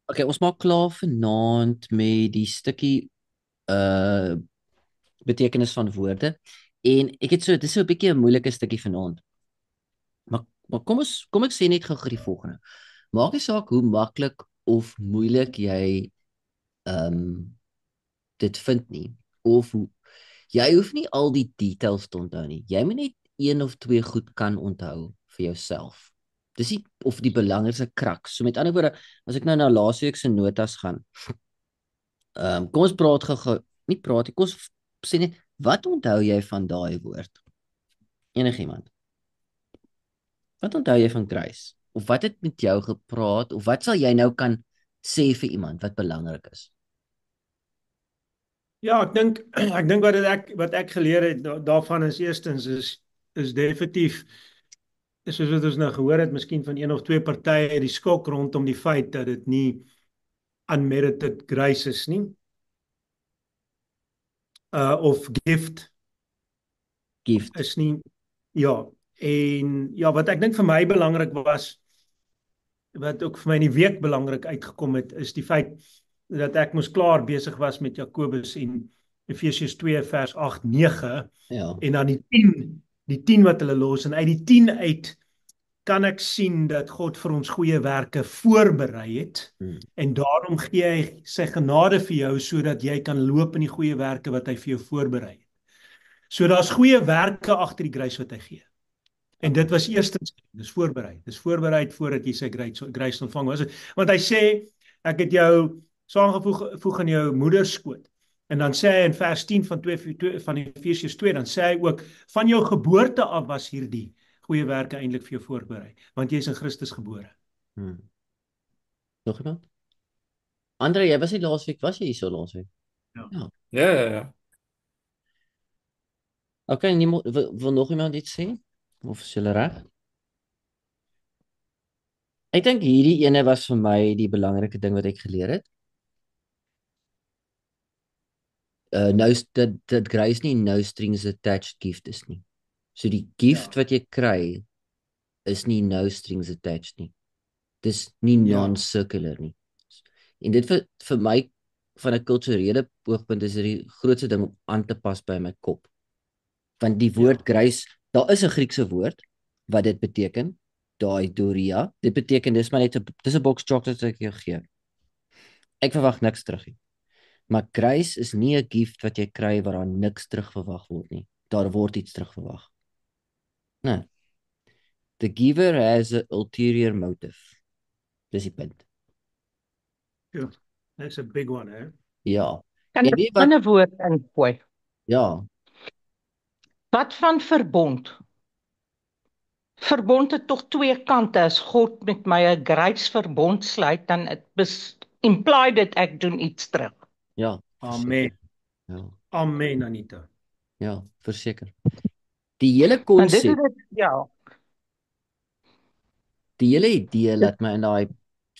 Okay, ons maak klaar vanaand met die stukkie uh betekenis van woorde. En ek het dis so 'n bietjie 'n moeilike stukkie vanaand. Maar kom ek sê net gou die volgende. Maak nie saak hoe maklik of moeilik jy um dit vind nie of hoe jy hoef nie al die details te onthou nie. Jy moet net een of twee goed kan onthou vir jouself. Dis nie of die belangrikste kraks. So met ander woorde, as ek nou na laasweek se notas gaan, kom ons praat gou-gou, nie praat nie, kom ons sê net wat onthou jy van daai woord? Enigiemand. Wat onthou jy van Grace? Of wat het met jou gepraat of wat sal jy nou kan sê vir iemand wat belangrik is? Ja, ek dink ek dink wat ek geleer het daarvan is eerstens is definitief soos wat ons nou gehoor het, miskien van een of twee partye die skok rondom die feit dat dit nie unmerited grace is nie, of gift Gift. is nie. Ja, en ja, wat ek dink vir my belangrik was, wat ook vir my in die week belangrik uitgekom het, is die feit dat ek moes klaar besig was met Jakobus en Efesiërs 2 vers 8, 9 Ja. en dan die 10 wat hulle los, en uit die 10 uit kan ek sien dat God vir ons goeie werke voorberei het, Hmm. en daarom gee hy sy genade vir jou sodat jy kan loop in die goeie werke wat hy vir jou voorberei het. So daar's goeie werke agter die grace wat hy gee. En dit was eerstens, dis voorberei. Dis voorberei voordat jy sy grace ontvang. Want hy sê, ek het jou saamgevoeg in jou moeder skoot. En dan sê hy in vers 10 van Efesiërs 2, dan sê hy ook, van jou geboorte af was hierdie goeie werke eintlik vir jou voorberei, want jy is in Christus gebore. Hmm. Nog iemand? Andre, jy was nie laasweek, was jy hier so laasweek? Ja. Ja. Ja, ja, ja. Okay, wil nog iemand iets sê? Of is julle reg? Ek dink hierdie ene was vir my die belangrike ding wat ek geleer het. Nou dat Grace nie no strings attached gift is nie. So die gift Ja. wat jy kry is nie no strings attached nie. Dis nie Ja. non-circular nie. En dit vir my van 'n kulturele oogpunt is dit die grootste ding om aan te pas by my kop. Want die woord grace, daar is 'n Griekse woord wat dit beteken, diadoria. Dit beteken dis maar net dis 'n box chocolate wat ek jou gee. Ek verwag niks terug nie. Maar grace is nie 'n gift wat jy kry waar daar niks terug verwag word nie. Daar word iets terug verwag. Nee. The giver has an ulterior motive. Dis die punt. Ja. That's a big one, hè? Ja. Kan En ek weet wat? 'n woord ingooi? Ja. Wat van verbond? Verbond het tog twee kante. As God met my 'n graceverbond sluit, dan imply dit ek doen iets terug. Ja. Amen. Ja. Amen, Anita. Ja, verseker. Die hele Want dit konsep, is dit, ja. die hele idee laat my in daai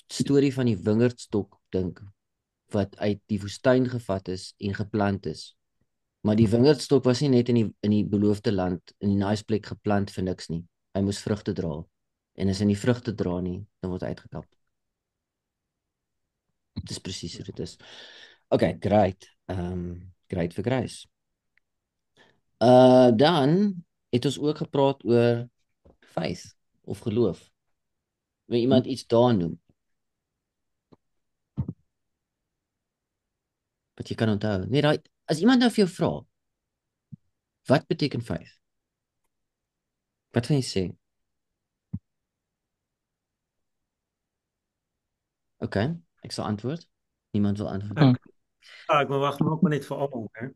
storie van die wingerdstok dink wat uit die woestyn gevat is en geplant is. Maar die wingerdstok was nie net in die beloofde land, in die nice plek geplant vir niks nie. Hy moes vrugte dra. En as hy nie vrugte dra nie, dan word hy uitgekap. Dis presies hoe dit is. Okay, great. Great vir Grace. Dan het ons ook gepraat oor faith of geloof. Wil iemand iets daar noem? Wat jy kan onthou. Nee, daai as iemand nou vir jou vra, wat beteken faith? Wat gaan jy sê? Okay, ek sal antwoord. Niemand wil antwoord. Ek wil wag maar net vir almal, hè.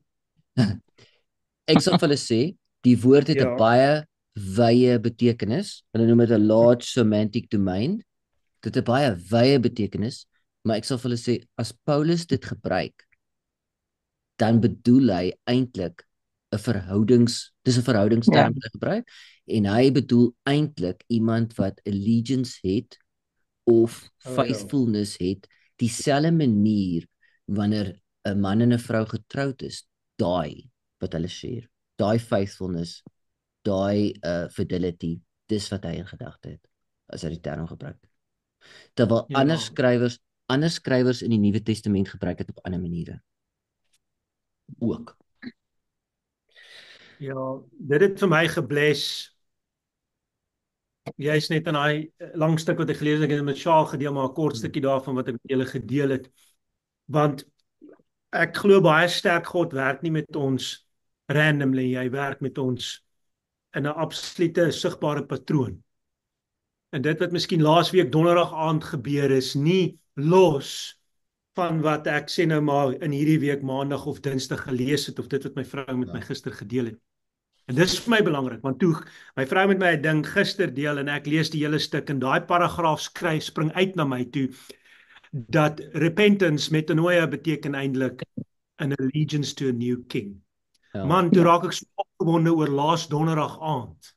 Ek sal vir hulle sê, die woord het 'n Ja. baie wye betekenis. Hulle noem dit 'n large semantic domain. Dit het 'n baie wye betekenis, maar ek sal vir hulle sê as Paulus dit gebruik, dan bedoel hy eintlik 'n dis 'n verhoudingsterm wat hy gebruik en hy bedoel eintlik iemand wat allegiance het of faithfulness het, dieselfde manier wanneer 'n man en 'n vrou getroud is, daai wat hulle share, daai faithfulness, daai fidelity, dis wat hy in gedagte het as hy die term gebruik. Terwyl ander skrywers ander skrywers in die Nuwe Testament gebruik het op ander maniere ook. Ja, dit het vir my gebless. Jy's net in daai lang stuk wat ek gelees het, ek het met Shaal gedeel, maar 'n kort stukkie daarvan wat ek met julle gedeel het. Want ek glo baie sterk God werk nie met ons randomly, hy werk met ons in 'n absolute sigbare patroon. En dit wat miskien laasweek donderdag aand gebeur is, nie los van wat ek sê nou maar in hierdie week maandag of dinsdag gelees het, of dit wat my vrou met my gister gedeel het. En dis vir my belangrik, want toe my vrou met my 'n ding gister deel en ek lees die hele stuk en daai paragraaf spring uit na my toe, dat repentance, metanoia, beteken eintlik an allegiance to a new king. Ja. Man, toe raak ek so opgewonde oor laas donderdag aand.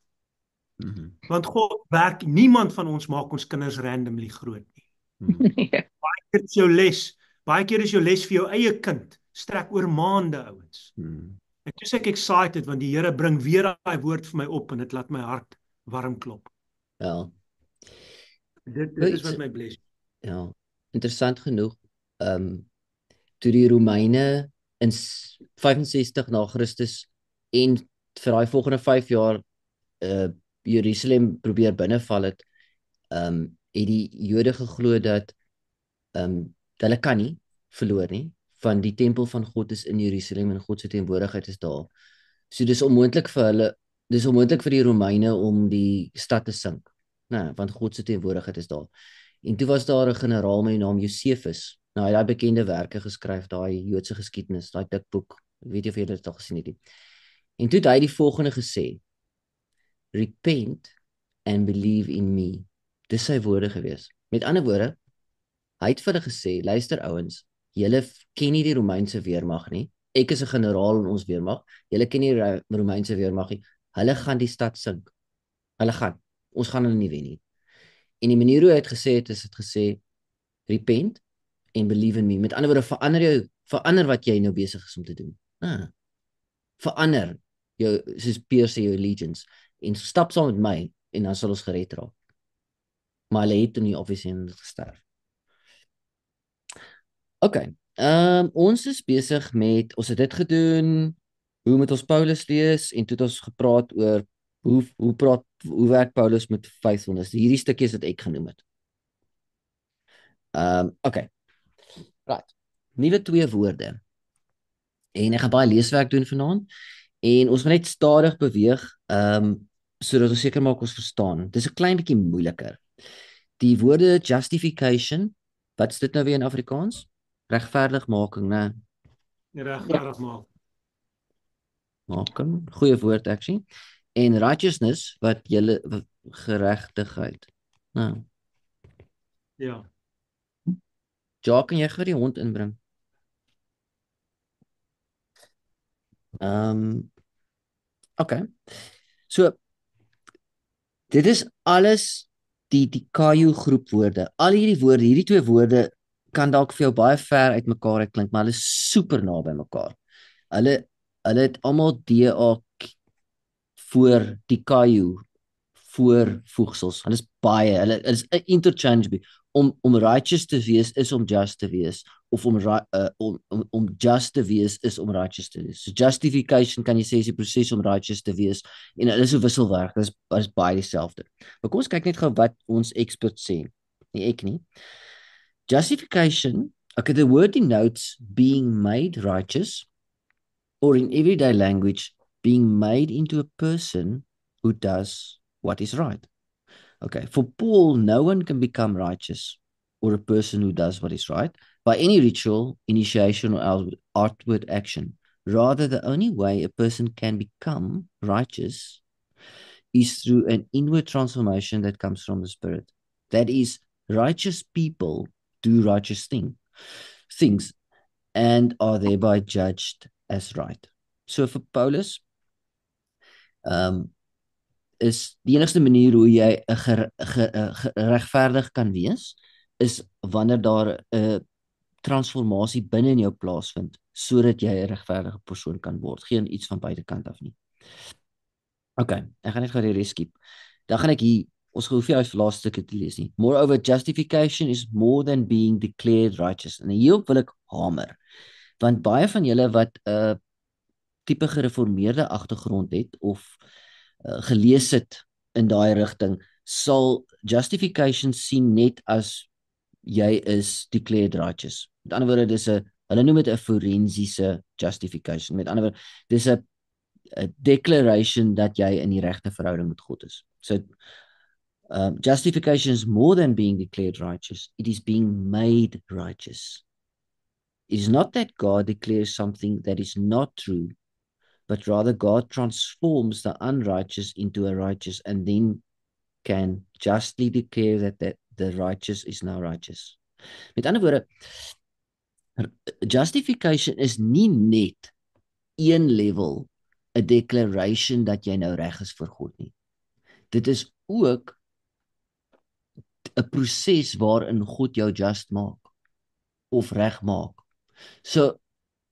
Want God werk, niemand van ons maak ons kinders randomly groot nie. Ja. Baie keer is jou les vir jou eie kind, strek oor maande, ouens. En toe is ek excited, want die Here bring weer daai woord vir my op, en dit laat my hart warm klop. Ja. Dit is wat my bless. Ja, interessant genoeg, toe die Romeine in 65 na Christus en vir daai volgende 5 jaar Jerusalem probeer binneval het, het die Jode geglo dat hulle kan nie verloor nie, van die tempel van God is in Jerusalem en God se teenwoordigheid is daar. So dis onmoontlik vir hulle, dis onmoontlik vir die Romeine om die stad te sink. Nee, want God se teenwoordigheid is daar. En toe was daar 'n generaal met die naam Josephus. Nou, hy het daai bekende werke geskryf, daai Joodse geskiedenis, daai dik boek. Ek weet nie of julle dit al gesien het nie. En toe het hy die volgende gesê: Repent and believe in me. Dis sy woorde gewees. Met ander woorde, hy het vir hulle gesê, luister ouens, julle ken nie die Romeinse weermag nie. Ek is 'n generaal in ons weermag. Julle ken nie die Romeinse weermag nie. Hulle gaan die stad sink. Ons gaan hulle nie wen nie. En die manier hoe hy het gesê het, is het gesê, repent and believe in me. Met ander woorde, verander wat jy nou besig is om te doen. Verander jou, soos Peer sê, jou allegiance. En stap saam met my, en dan sal ons gered raak. Maar hulle het nie obviously gesterf. Okay, ons is besig met, ons het dit gedoen, hoe moet ons Paulus lees, en toe het ons gepraat oor, hoe werk Paulus met faithfulness, hierdie stukkies wat ek genoem het. Okay, right, nuwe 2 woorde, en ek gaan baie leeswerk doen vanaand, en ons moet net stadig beweeg, sodat ons seker maak ons verstaan. Dit is 'n klein bietjie moeiliker. Die woorde justification, wat is dit nou weer in Afrikaans? Regverdigmaking, né? Regverdigmaking. Making, goeie woord actually. En righteousness, wat geregtigheid. Nou. Ja. Ja, kan jy gou die hond inbring? Okay. So, dit is alles die Kayu groep woorde. Al hierdie woorde, hierdie 2 woorde kan dalk vir jou baie ver uit mekaar uitklink, maar hulle is super naby mekaar. Hulle het almal DA voor die Kayu voorvoegsels. Hulle is baie, hulle is interchangeable. Om righteous te wees is om just te wees, of om just te wees is om righteous te wees. So justification kan jy sê is die proses om righteous te wees, en hulle is so wisselwerk, dit is baie dieselfde. Maar kom ons kyk net gou wat ons experts sê, nie ek nie. Justification, okay, the word denotes being made righteous, or in everyday language, being made into a person who does what is right. Okay, for Paul, no one can become righteous or a person who does what is right by any ritual, initiation, or outward action. Rather, the only way a person can become righteous is through an inward transformation that comes from the Spirit. That is, righteous people do righteous things and are thereby judged as right. So vir Paulus, is die enigste manier hoe jy regverdig kan wees, is wanneer daar 'n transformasie binne in jou plaasvind, sodat jy 'n regverdige persoon kan word, geen iets van buitekant af nie. Okay, ek gaan net gou die res skiep. Dan gaan ek hier ons hoef nie die laaste stukkie te lees nie. Moreover, justification is more than being declared righteous. En hierop wil ek hamer. Want baie van julle wat 'n tipe gereformeerde agtergrond het of gelees het in daai rigting, sal justification sien net as jy is declared righteous. Met ander woorde, hulle noem dit 'n forensiese justification. Met ander woorde, dis 'n declaration dat jy in die regte verhouding met God is. So justification is more than being declared righteous. It is being made righteous. It is not that God declares something that is not true, but rather God transforms the unrighteous into a righteous and then can justly declare that the righteous is now righteous. Met ander woorde, justification is nie net een level, 'n declaration dat jy nou reg is vir God nie. Dit is ook 'n proses waarin God jou just maak of reg maak. So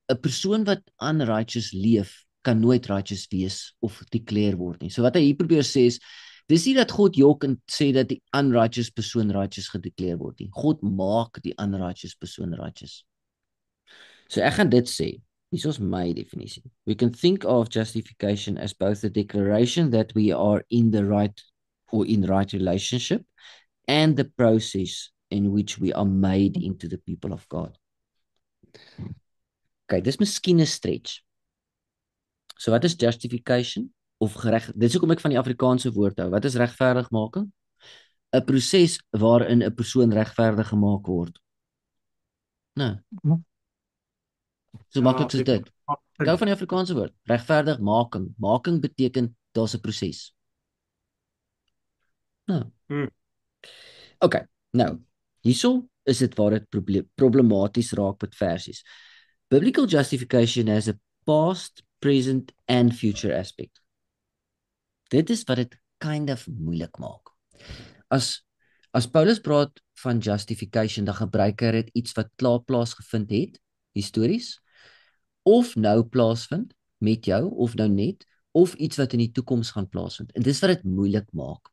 'n persoon wat unrighteous leef kan nooit righteous wees of declare word nie. So wat hy hier probeer sê is, dis nie dat God jok en sê dat die unrighteous persoon righteous gedeclare word nie. God maak die unrighteous persoon righteous. So ek gaan dit sê. Hier is my definisie. We can think of justification as both the declaration that we are in the right or in right relationship and the process in which we are made into the people of God. Okay, dis miskien 'n stretch. So wat is justification of dis hoekom ek van die Afrikaanse woord hou. Wat is regverdigmaking? 'n Proses waarin 'n persoon regverdig gemaak word. Nou. So maklik is dit. Ek hou van die Afrikaanse woord, regverdigmaking. Making beteken daar's 'n proses. Nou. Okay, nou, hierso is dit waar dit problematies raak met versies. Biblical justification has a past, present and future aspect. Dit is wat dit kind of moeilik maak. As Paulus praat van justification, dan gebruik hy dit iets wat klaar plaasgevind het, histories, of nou plaasvind met jou, of nou net, of iets wat in die toekoms gaan plaasvind. En dis wat dit moeilik maak.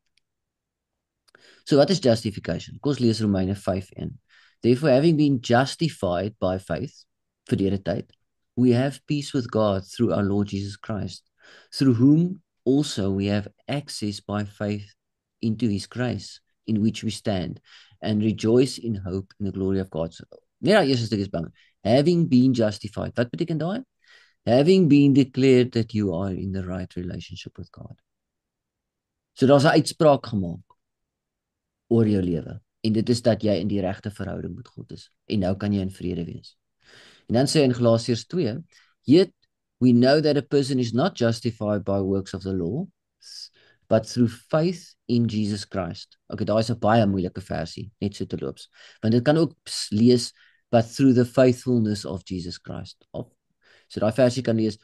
So wat is justification? Kom ons lees Romeine 5:1. Therefore, having been justified by faith, verlede tyd, we have peace with God through our Lord Jesus Christ, through whom also we have access by faith into his grace, in which we stand, and rejoice in hope in the glory of God. Net daai eerste stuk is belangrijk. Having been justified. Wat beteken daai? Having been declared that you are in the right relationship with God. So daar's 'n uitspraak gemaak oor jou lewe. En dit is dat jy in die regte verhouding met God is. En nou kan jy in vrede wees. En dan sê in Galasiërs 2, yet we know that a person is not justified by works of the law, but through faith in Jesus Christ. Okay, daar is 'n baie moeilike versie, net so terloops. Want dit kan ook lees, but through the faithfulness of Jesus Christ. So daai versie kan lees,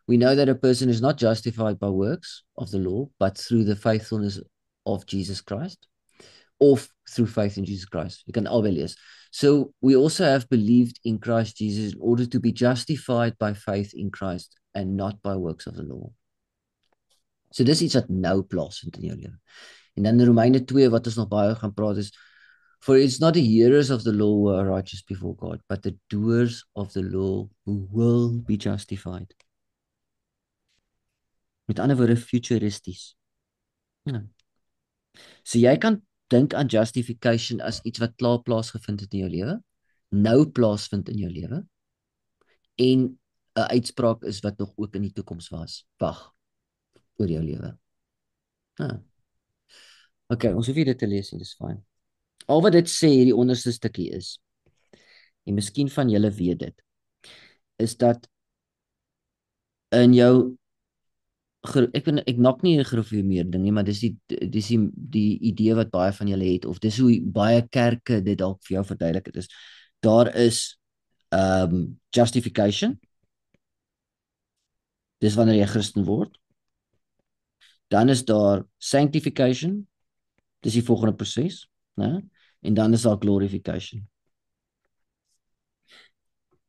we know that a person is not justified by works of the law, but through the faithfulness of Jesus Christ, or through faith in Jesus Christ. You can albei lees. So we also have believed in Christ Jesus in order to be justified by faith in Christ and not by works of the law. So dis iets wat nou plaasvind in jou lewe. En dan in Romeine 2 wat ons nog baie gaan praat is, for it's not the hearers of the law who are righteous before God, but the doers of the law who will be justified. Met ander woorde, futuristies. Ja. So jy kan dink aan justification as iets wat klaar plaasgevind het in jou lewe, nou plaasvind in jou lewe, en 'n uitspraak is wat nog ook in die toekoms wag oor jou lewe. Okay, ons hoef nie dit te lees nie, dis fyn. Al wat dit sê, die onderste stukkie is, en miskien van julle weet dit, is dat in jou, ek maak nie 'n gereformeerde ding nie, maar dis die idee wat baie van julle het, of dis hoe baie kerke dit dalk vir jou verduidelik het is. Daar is justification. Dis wanneer jy Christen word. Dan is daar sanctification. Dis die volgende proses, né? En dan is daar glorification.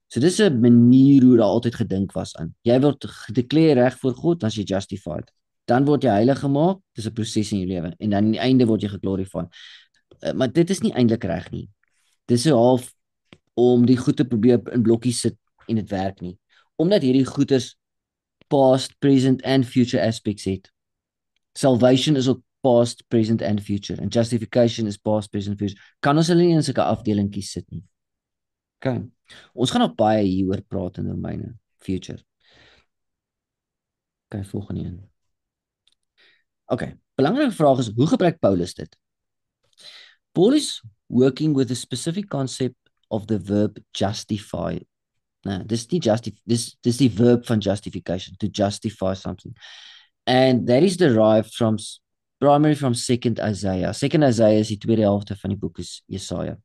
So dis 'n manier hoe daar altyd gedink was aan. Jy word gedeclare reg voor God, dan is jy justified. Dan word jy heilig gemaak, dis 'n proses in jou lewe en dan aan die einde word jy geglorify. Maar dit is nie eintlik reg nie. Dis so half om die goed te probeer in blokkies sit en dit werk nie. Omdat hierdie goeders past, present and future aspects het. Salvation is ook past, present and future and justification is past, present, future. Kan ons hulle nie in sulke afdelingkies sit nie. OK. Ons gaan nog baie hieroor praat in Romeine future. OK, volgende een. OK. Belangrike vraag is, hoe gebruik Paulus dit? Paul is working with a specific concept of the verb justify. Nou, dis die verb van justification, to justify something. And that is derived primarily from 2nd Isaiah. 2nd Isaiah is die tweede helfte van die boek is Jesaja.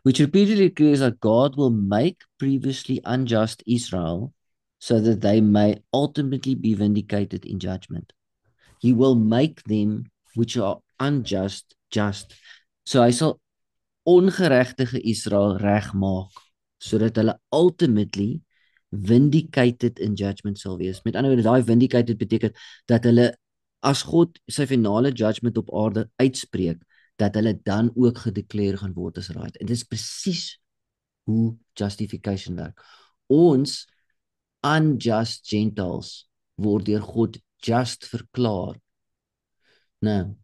Which repeatedly declares that God will make previously unjust Israel so that they may ultimately be vindicated in judgment. He will make them which are unjust, just. So hy sal ongeregtige Israel regmaak, sodat hulle ultimately vindicated in judgment sal wees. Met ander woorde, daai vindicated beteken dat hulle, as God sy finale judgment op aarde uitspreek, dat hulle dan ook gedeclare gaan word as right. En dit is presies hoe justification werk. Ons unjust Gentiles word deur God just verklaar. Nou,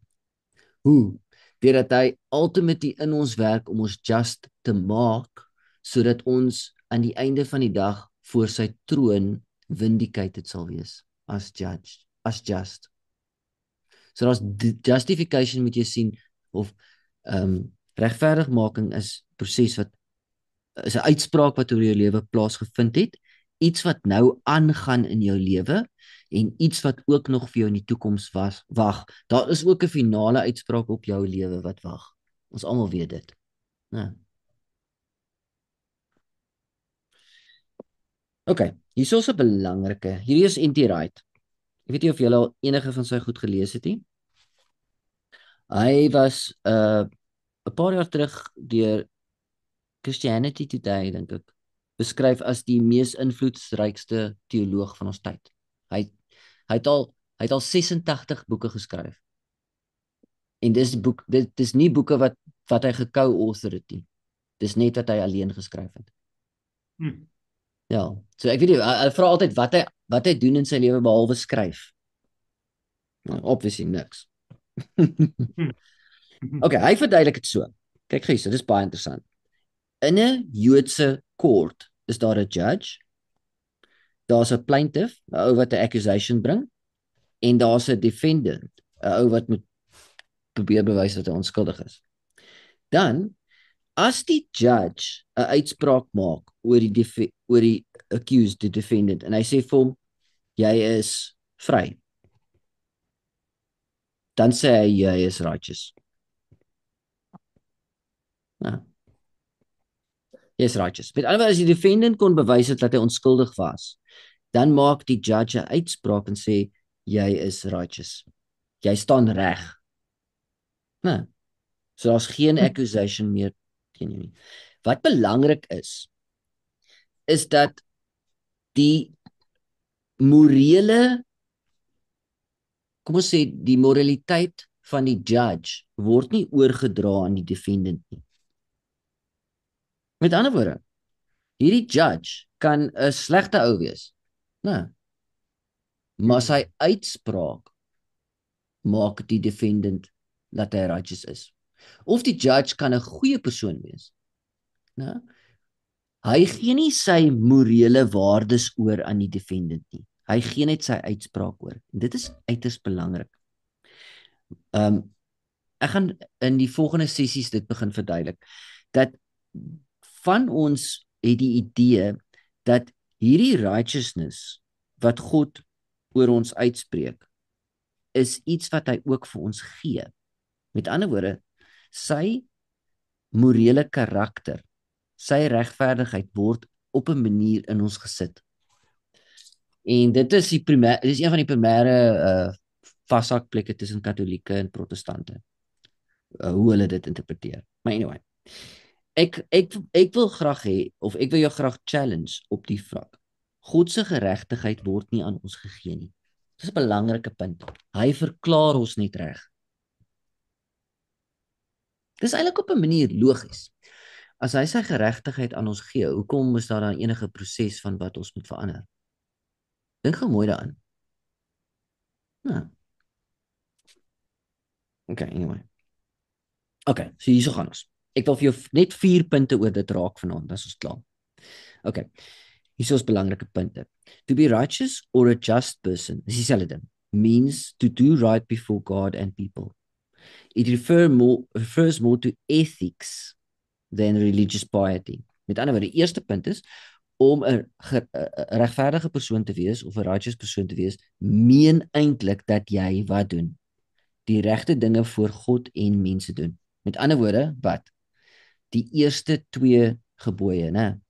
hoe? Deurdat hy ultimately in ons werk om ons just te maak, sodat ons aan die einde van die dag voor sy troon vindicated sal wees as judge, as just. So daar's justification moet jy sien, of regverdigmaking is proses wat is 'n uitspraak wat oor jou lewe plaasgevind het, iets wat nou aangaan in jou lewe en iets wat ook nog vir jou in die toekoms wag. Daar is ook 'n finale uitspraak op jou lewe wat wag. Ons almal weet dit. Nou. OK, hier is 'n belangrike. Hierdie is N.T. Wright. Ek weet nie of julle al enige van sy goed gelees het nie. Hy was 'n paar jaar terug deur Christianity Today, dink ek, beskryf as die mees invloedrykste teoloog van ons tyd. Hy het al 86 boeke geskryf. En dit is nie boeke wat hy geco-author het nie. Dis net wat hy alleen geskryf het. Ja, so ek weet nie, hy vra altyd wat hy doen in sy lewe behalwe skryf. Nou, obviously niks. OK, hy verduidelik dit so. Kyk gee, so dis baie interessant. In 'n Joodse court is daar 'n judge, daar's 'n plaintiff, 'n ou wat 'n accusation bring, en daar's 'n defendant, 'n ou wat moet probeer bewys dat hy onskuldig is. Dan, as die judge 'n uitspraak maak oor die accused, die defendant, en hy sê vir hom, jy is vry, dan sê hy, jy is righteous. Nou, jy is righteous. Met ander woorde, as die defendant kon bewys het dat hy onskuldig was, dan maak die judge 'n uitspraak en sê, jy is righteous. Jy staan reg. Nou, so daar's geen accusation meer teen jou nie. Wat belangrik is dat die morele, kom ons sê, die moraliteit van die judge word nie oorgedra aan die defendant nie. Met ander woorde, hierdie judge kan 'n slegte ou wees. Nou, maar sy uitspraak maak die defendant dat hy righteous is. Of die judge kan 'n goeie persoon wees. Nou, hy gee nie sy morele waardes oor aan die defendant nie. Hy gee net sy uitspraak oor. En dit is uiters belangrik. Ek gaan in die volgende sessies dit begin verduidelik, dat van ons het die idee dat hierdie righteousness wat God oor ons uitspreek, is iets wat hy ook vir ons gee. Met ander woorde, sy morele karakter, sy regverdigheid word op 'n manier in ons gesit. En dit is een van die primêre vashakplekke tussen Katolieke en Protestante. Hoe hulle dit interpreteer. Maar anyway, ek wil graag hê, of ek wil jou graag challenge op die vlak. God se geregtigheid word nie aan ons gegee nie. Dis 'n belangrike punt. Hy verklaar ons net reg. Dis eintlik op 'n manier logies. As hy sy geregtigheid aan ons gee, hoekom is daar dan enige proses van wat ons moet verander? Dink gou mooi daaraan. Ja. Okay, anyway. Okay, so hierso gaan ons. Ek wil vir jou net 4 punte oor dit raak vanaand, dan is ons klaar. Okay. Hierso is belangrike punte. To be righteous or a just person, dis dieselfde ding, means to do right before God and people. It refers more to ethics than religious piety. Met ander woorde, die eerste punt is om 'n regverdige persoon te wees of 'n righteous persoon te wees, meen eintlik dat jy wat doen? Die regte dinge voor God en mense doen. Met ander woorde, wat? Die eerste 2 gebooie, né?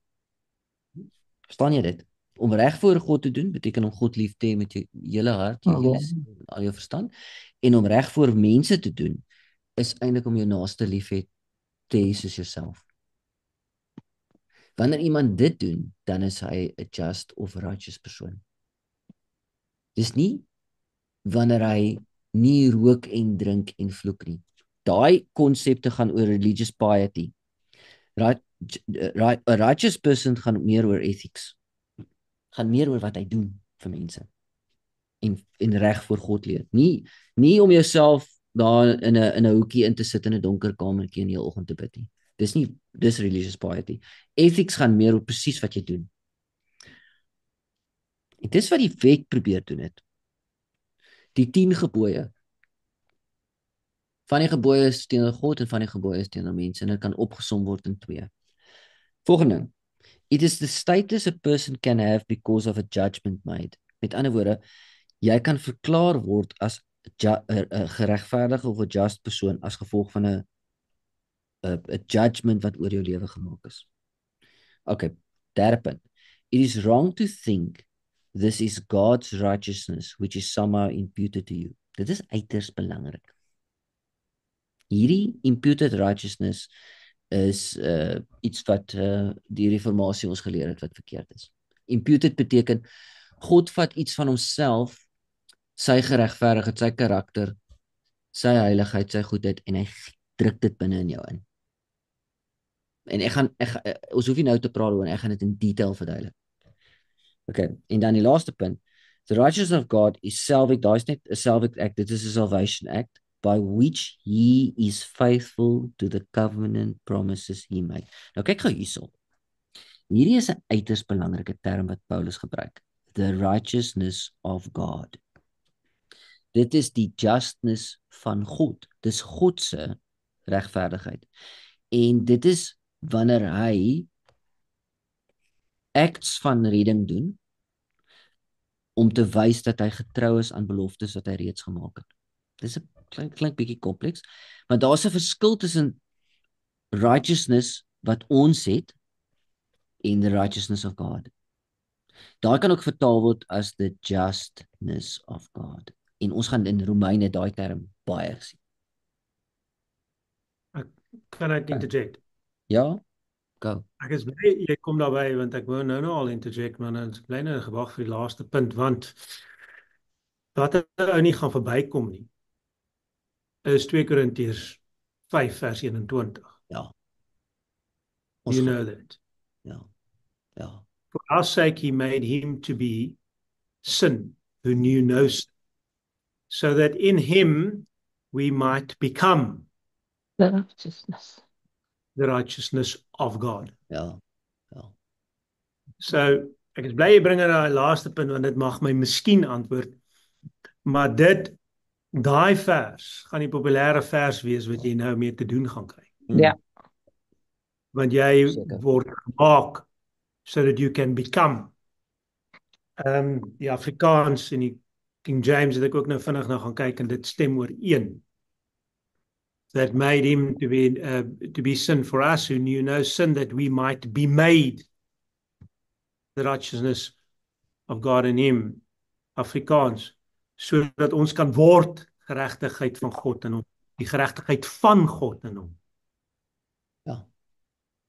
Verstaan jy dit? Om reg voor God te doen beteken om God lief te hê met jou hele hart, jou hele siel, en al jou verstand, en om reg voor mense te doen is eintlik om jou naaste lief te hê soos jouself. Wanneer iemand dit doen, dan is hy 'n just of righteous persoon. Dis nie wanneer hy nie rook en drink en vloek nie. Daai konsepte gaan oor religious piety. Right, a righteous person gaan meer oor ethics. Gaan meer oor wat hy doen vir mense. En reg voor God leef. Nie om jouself daar in 'n hoekie in te sit in 'n donker kamertjie en die hele oggend te bid nie. Dis religious piety. Ethics gaan meer op presies wat jy doen. En dis wat die wet probeer doen het. Die 10 gebooie. Van die gebooie is teenoor God en van die gebooie is teenoor mense en dit kan opgesom word in 2. Volgende ding. It is the status a person can have because of a judgment made. Met ander woorde, jy kan verklaar word as 'n geregverdige of 'n just persoon as gevolg van 'n judgment wat oor jou lewe gemaak is. Okay, derde punt. It is wrong to think this is God's righteousness which is somehow imputed to you. Dit is uiters belangrik. Hierdie imputed righteousness is iets wat die reformatie ons geleer het wat verkeerd is. Imputed beteken God vat iets van homself, sy geregverdigheid, sy karakter, sy heiligheid, sy goedheid en hy druk dit binne in jou in. En ons hoef nie nou te praat oor, ek gaan dit in detail verduidelik. Okay, en dan die laaste punt. The righteousness of God is salvic, daar is net 'n salvic act, dit is 'n salvation act, by which he is faithful to the covenant promises he made. Nou kyk gou hierso. Hierdie is 'n uiters belangrike term wat Paulus gebruik. The righteousness of God. Dit is die justness van God. Dis God se regverdigheid. En dit is wanneer hy acts van redding doen om te wys dat hy getrou is aan beloftes wat hy reeds gemaak het. Dis 'n klink bietjie kompleks, maar daar's 'n verskil tussen righteousness wat ons het en the righteousness of God. Daai kan ook vertaal word as the justness of God. En ons gaan in Romeine daai term baie sien. Kan ek interject? Ja? Go. Ek is bly jy kom daarby want ek wou nou al interject, maar nou is bly nou gewag vir die laaste punt want wat ou nie gaan verbykom nie is 2 Korintiërs 5 vers 21. Ja. You know that. Ja. Ja. For our sake he made him to be sin who knew no sin, so that in him we might become The righteousness. the righteousness of God. Ja. Ja. So ek is bly jy bring daai laaste punt want dit mag my miskien antwoord, maar daai vers gaan die populêre vers wees wat jy nou mee te doen gaan kry. Ja. Want jy Seker. word gemaak so that you can become. Die Afrikaans en die King James het ek ook nou vinnig nou gaan kyk en dit stem ooreen. That made him to be sin for us who knew no sin, that we might be made the righteousness of God in him. Afrikaans, sodat ons kan word geregtigheid van God in hom, die geregtigheid van God in hom. Ja.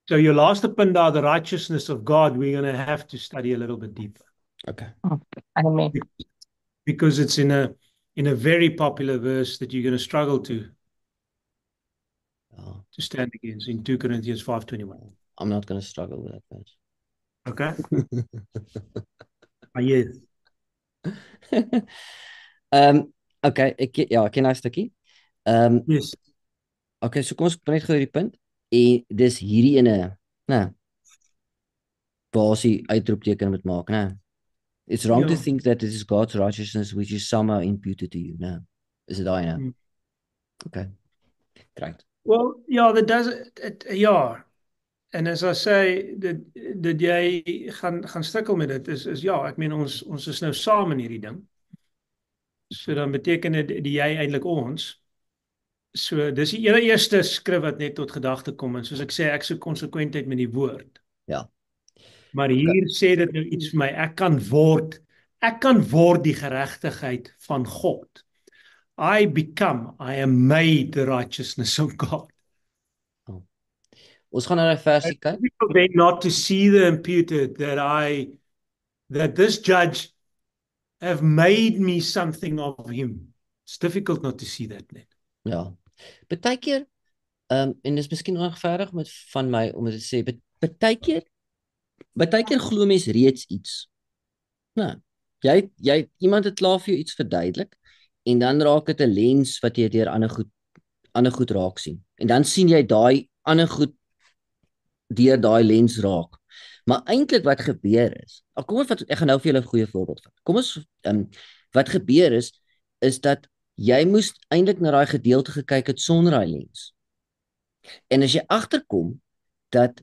So your last punt daar, the righteousness of God, we're going to have to study a little bit deeper. Okay. Amen. because it's in a very popular verse that you're going to struggle Ja, to stand against in 2 Corinthians 5:21. I'm not going to struggle with that verse. Okay? Yes. Okay, ek ken daai stukkie. Ehm Yes. okay, so kom ons net gou hierdie punt. En dis hierdie ene, né, waar as jy uitroepteken moet maak, né? It's wrong to Ja. think that it is God's righteousness which is somehow imputed to you, né? Is dit daai, né? Hmm. Okay, great. Well, yeah, that does it, yeah. En as I say dat jy gaan sukkel met dit is ja, ek meen ons is nou saam in hierdie ding. So dan beteken dit die jy eintlik ons. So dis die eerste skrif wat net tot gedagte kom en soos ek sê ek soek konsekwentheid met die woord. Ja. Maar hier sê dit nou iets vir my, ek kan word die geregtigheid van God. I am made the righteousness of God. Ons gaan nou 'n versie kyk. People then not to see the imputed that this judge have made me something of him. It's difficult not to see that net. Ja. Partykeer en dis miskien onregverdig met van my om dit te sê, partykeer glo mens reeds iets. Nou, jy iemand het klaar vir jou iets verduidelik en dan raak dit 'n lens wat jy deur ander goed raak sien. En dan sien jy daai ander goed deur daai lens raak. Maar eintlik wat gebeur is, kom ons ek gaan nou vir julle 'n goeie voorbeeld vat. Kom ons wat gebeur is dat jy moes eintlik na daai gedeelte gekyk het sonder daai lens. En as jy agterkom dat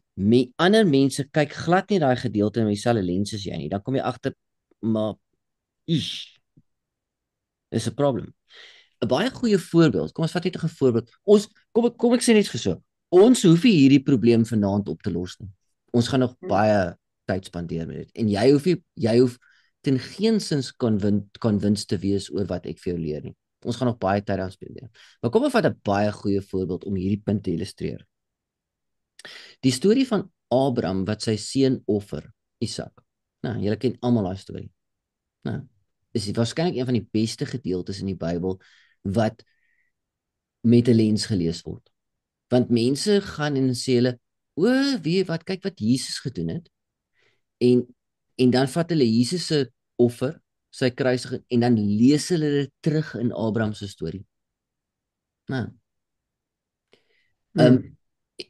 ander mense kyk glad nie daai gedeelte met dieselfde lens as jy nie, dan kom jy agter maar is 'n probleem. 'n Baie goeie voorbeeld. Kom ons vat net 'n voorbeeld. Kom ek sê net geso. Ons hoef nie hierdie probleem vanaand op te los nie. Ons gaan nog baie tyd spandeer met dit. En jy hoef ten geensins convinced te wees oor wat ek vir jou leer nie. Ons gaan nog baie tyd aan spandeer. Maar kom ons vat 'n baie goeie voorbeeld om hierdie punt te illustreer. Die storie van Abraham wat sy seun offer, Isak. Nou, julle ken almal daai storie. Nou, is dit waarskynlik een van die beste gedeeltes in die Bybel wat met 'n lens gelees word. Want mense gaan en sê hulle, wat kyk wat Jesus gedoen het. En dan vat hulle Jesus se offer, sy kruisiging en dan lees hulle dit terug in Abraham se storie. Nou.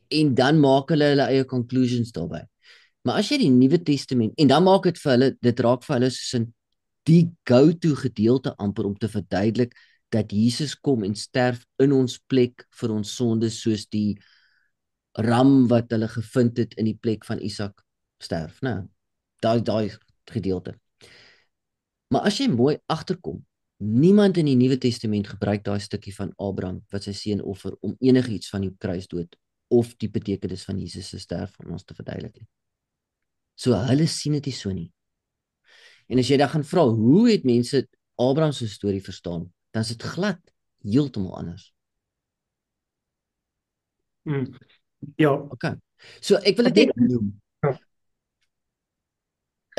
En dan maak hulle hulle eie conclusions daarbey. Maar as jy die Nuwe Testament en dan maak dit raak vir hulle soos 'n die go-to gedeelte amper om te verduidelik dat Jesus kom en sterf in ons plek vir ons sondes soos die ram wat hulle gevind het in die plek van Isak sterf, né? Daai gedeelte. Maar as jy mooi agterkom, niemand in die Nuwe Testament gebruik daai stukkie van Abraham wat sy seun offer om enigiets van die kruisdood of die betekenis van Jesus se sterf om ons te verduidelik. So hulle sien dit nie so nie. En as jy dan gaan vra, hoe het mense Abraham se storie verstaan? Dan is dit glad heeltemal anders. Ja. Okay. So ek wil dit net noem.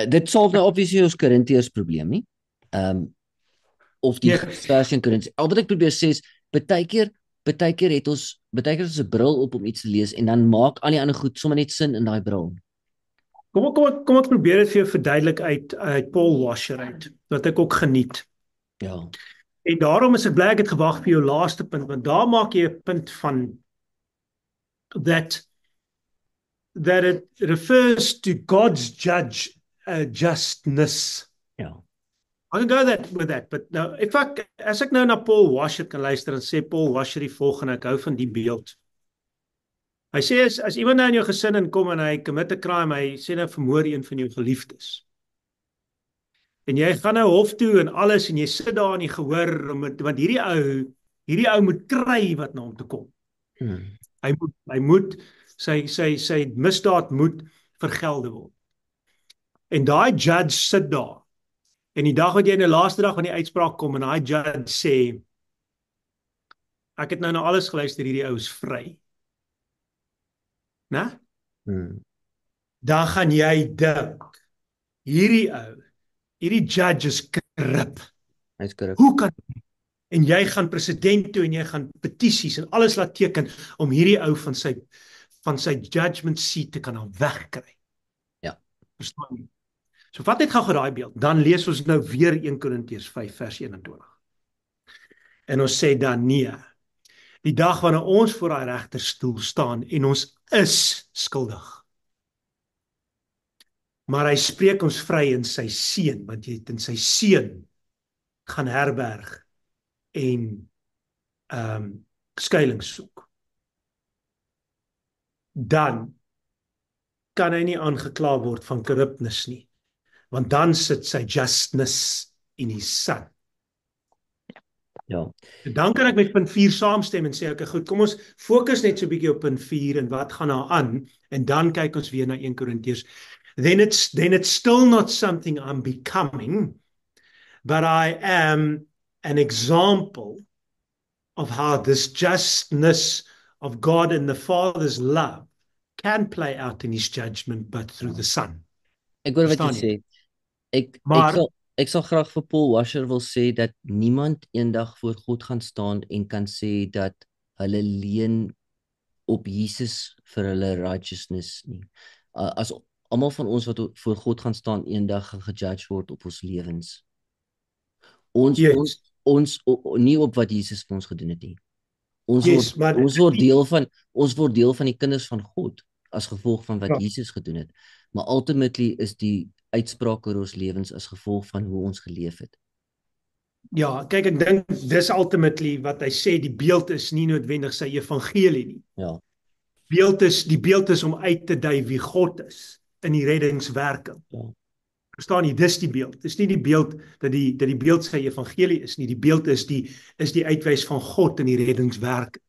Dit solf nou obviously ons Korintiërs probleem nie. Of die versie in Korintiërs. Al wat ek probeer sê is partykeer het ons 'n bril op om iets te lees en dan maak al die ander goed sommer net sin in daai bril. Kom ek probeer dit vir jou verduidelik uit Paul Washer uit, wat ek ook geniet. Ja. En daarom is ek bly ek het gewag vir jou laaste punt, want daar maak jy 'n punt van that it refers to God's justness. Ja. I can go with that, but nou as ek nou na Paul Washer kan luister en sê Paul Washer die volgende, ek hou van die beeld. Hy sê as iemand nou in jou gesin inkom en hy commit 'n crime, hy sê nou vermoor een van jou geliefdes. En jy gaan nou hof toe en alles en jy sit daar in die gehoor want hierdie ou moet kry wat na hom toe kom. Hy moet sy misdaad moet vergelde word. En daai judge sit daar. En die dag wat jy in die laaste dag van die uitspraak kom en daai judge sê ek het nou na alles geluister, hierdie ou is vry. Né? Dan gaan jy dink hierdie judge is krip. Hy's korrek. Hoe kan en jy gaan president toe en jy gaan petisies en alles laat teken om hierdie ou van sy judgment seat te kan dan wegkry. Ja. Verstaan jy? So vat net gou daai beeld. Dan lees ons nou weer 1 Korintiërs 5 vers 21. En ons sê dan nee. Die dag wanneer ons voor daai regterstoel staan en ons is skuldig. Maar hy spreek ons vry in sy seun, want jy het in sy seun gaan herberg en skuilings soek. Dan kan hy nie aangekla word van korruptnis nie, want dan sit sy justness in his son. Ja. En dan kan ek met punt 4 saamstem en sê, okay, goed, kom ons fokus net so 'n bietjie op punt 4 en wat gaan daar aan, en dan kyk ons weer na 1 Korintiërs. Then it's still not something I'm becoming, but I am an example of how this justness of God and the Father's love can play out in his judgment, but through the Son. Ek hoor wat jy Verstaan sê. Ek Maar- ek sal graag vir Paul Washer wil sê dat niemand eendag voor God gaan staan en kan sê dat hulle leen op Jesus vir hulle righteousness nie. As almal van ons wat voor God gaan staan eendag gaan gejudge word op ons lewens. Yes. Ons nie op wat Jesus vir ons gedoen het nie. Ons Yes, maar- word deel van die kinders van God as gevolg van wat Ja. Jesus gedoen het. Maar ultimately is die uitspraak oor ons lewens as gevolg van hoe ons geleef het. Ja, kyk, ek dink dis ultimately wat hy sê, die beeld is nie noodwendig sy evangelie nie. Ja. Die beeld is om uit te dui wie God is in die reddingswerking. Ja. Verstaan jy, dis die beeld. Dis nie die beeld dat die beeld sy evangelie is nie. Die beeld is die uitwys van God in die reddingswerking.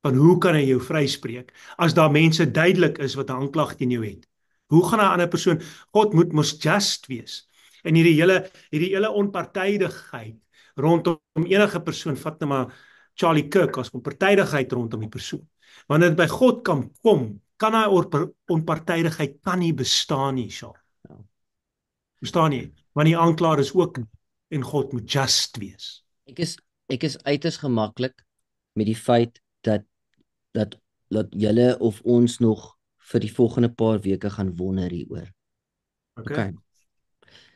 Van hoe kan hy jou vryspreek as daar mense duidelik is wat 'n aanklag teen jou het? Hoe gaan 'n ander persoon, God moet mos just wees. En hierdie hele onpartydigheid rondom enige persoon, vat nou maar Charlie Kirk as onpartydigheid rondom die persoon. Wanneer dit by God kan kom, kan daai onpartydigheid kan nie bestaan nie, Sean. Ja. Verstaan jy? Want die aanklaer is ook en God moet just wees. Ek is uiters gemaklik met die feit dat julle of ons nog vir die volgende paar weke gaan wonder hieroor. Okay.